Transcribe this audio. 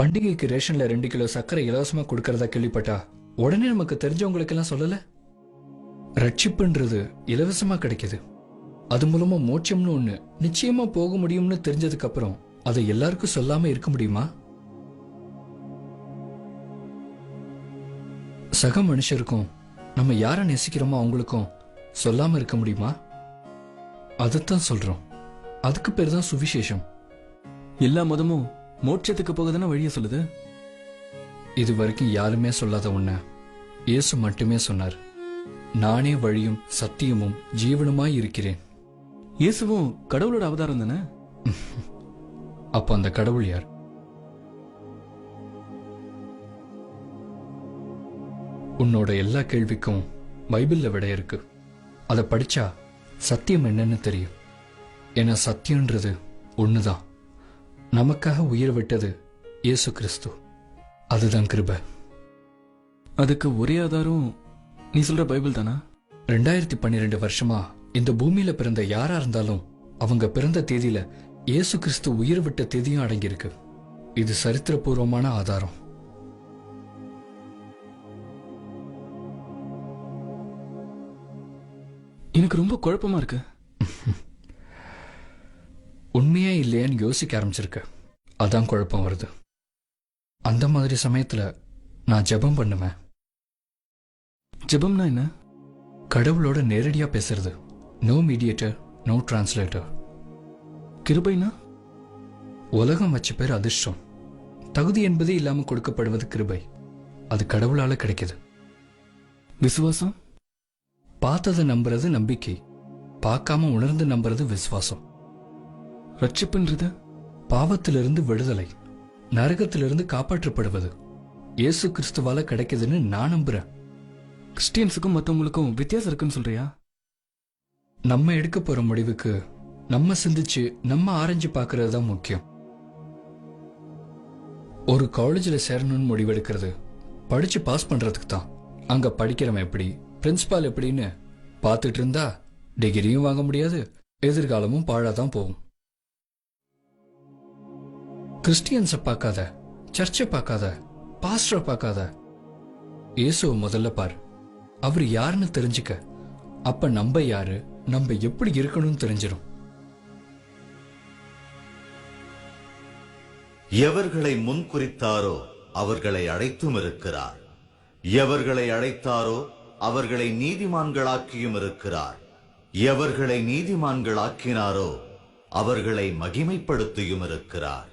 பண்டிகைக்கு ரேஷன்ல 2 கிலோ சர்க்கரை இலவசமா கொடுக்கறதா கேள்விப்பட்டா உடனே நமக்கு தெரிஞ்சவங்களுக்கு எல்லாம் சொல்லல. ரட்சிப்புன்றது இலவசமா கிடைக்குது. அது மூலமா மோட்சம்னு ஒண்ணு நிச்சயமா போக முடியும்னு தெரிஞ்சதுக்கு அப்புறம் அதை எல்லாருக்கும் சொல்லாம இருக்க முடியுமா? சக மனுஷருக்கும் நம்ம யாரை நேசிக்கிறோமோ அவங்களுக்கும் சொல்லாம இருக்க முடியுமா? அதைத்தான் சொல்றோம். அதுக்கு பேர் தான் சுவிசேஷம். எல்லா மதமும் மோட்சத்துக்கு போகதானே வழிய சொல்லுது. இது வரைக்கும் யாருமே சொல்லாத ஒண்ண இயேசு மட்டுமே சொன்னார். நானே வழியும் சத்தியமும் ஜீவனுமாய் இருக்கிறேன். இயேசுவும் கடவுளோட அவதாரம் தானே? அப்ப அந்த கடவுள் யார்? உன்னோட எல்லா கேள்விக்கும் பைபிள்ல விடை இருக்கு. அதை படிச்சா சத்தியம் என்னன்னு தெரியும். ஏன்னா சத்தியன்றது ஒண்ணுதான். நமக்காக உயிர் விட்டது இயேசு கிறிஸ்து. அதுதான் கிருபை. அதுக்கு ஒரே ஆதாரம் நீ சொல்ற பைபிள் தானா? 2012 வருஷமா இந்த பூமியில பிறந்த யாரா இருந்தாலும் அவங்க பிறந்த தேதியில இயேசு கிறிஸ்து உயிர் விட்ட தேதியும் அடங்கியிருக்கு. இது சரித்திரபூர்வமான ஆதாரம். எனக்கு ரொம்ப குழப்பமா இருக்கு. உண்மையா இல்லையான்னு யோசிக்க ஆரம்பிச்சிருக்க. அதான் குழப்பம் வருது. அந்த மாதிரி சமயத்துல நான் ஜெபம் பண்ணுவேன். ஜெபம்னா என்ன? கடவுளோட நேரடியா பேசுறது. No mediator, no translator. கிருபைனா? உலகம் வச்ச பேர் அதிர்ஷ்டம். தகுதி என்பதே இல்லாம கொடுக்கப்படுவது கிருபை. அது கடவுளால கிடைக்குது. விசுவாசம்? பார்த்ததை நம்புறது நம்பிக்கை. பார்க்காம உணர்ந்து நம்புறது விசுவாசம். ரட்சிப்புன்றது? பாவத்திலிருந்து விடுதலை, நரகத்திலிருந்து காப்பாற்றப்படுவது இயேசு கிறிஸ்துவால கிடைக்குதுன்னு நான் நம்புறேன். கிறிஸ்டியன்ஸுக்கும் மற்றவங்களுக்கும் வித்தியாசம் இருக்குன்னு சொல்றியா? நம்ம எடுக்க போற முடிவுக்கு நம்ம சிந்திச்சு நம்ம ஆராய்ஞ்சு பார்க்கறது தான் முக்கியம். ஒரு காலேஜில் சேரணும்னு முடிவெடுக்கிறது படிச்சு பாஸ் பண்றதுக்கு தான். அங்க படிக்கிறவன் எப்படி, பிரின்சிபால் எப்படின்னு பார்த்துட்டு இருந்தா டிகிரியும் வாங்க முடியாது, எதிர்காலமும் பாழாதான் போகும். கிறிஸ்டியன்ஸை பார்க்காத, சர்ச்சை பார்க்காத, பாஸ்டரை பார்க்காத, இயேசுவை முதல்ல பாரு. அவர் யாருன்னு தெரிஞ்சுக்க. அப்ப நம்ம யாரு, நம்ம எப்படி இருக்கணும்னு தெரிஞ்சிடும். எவர்களை முன்குறித்தாரோ அவர்களை அழைத்தும் இருக்கிறார். எவர்களை அழைத்தாரோ அவர்களை நீதிமான்களாக்கியும் இருக்கிறார். எவர்களை நீதிமான்களாக்கினாரோ அவர்களை மகிமைப்படுத்தியும் இருக்கிறார்.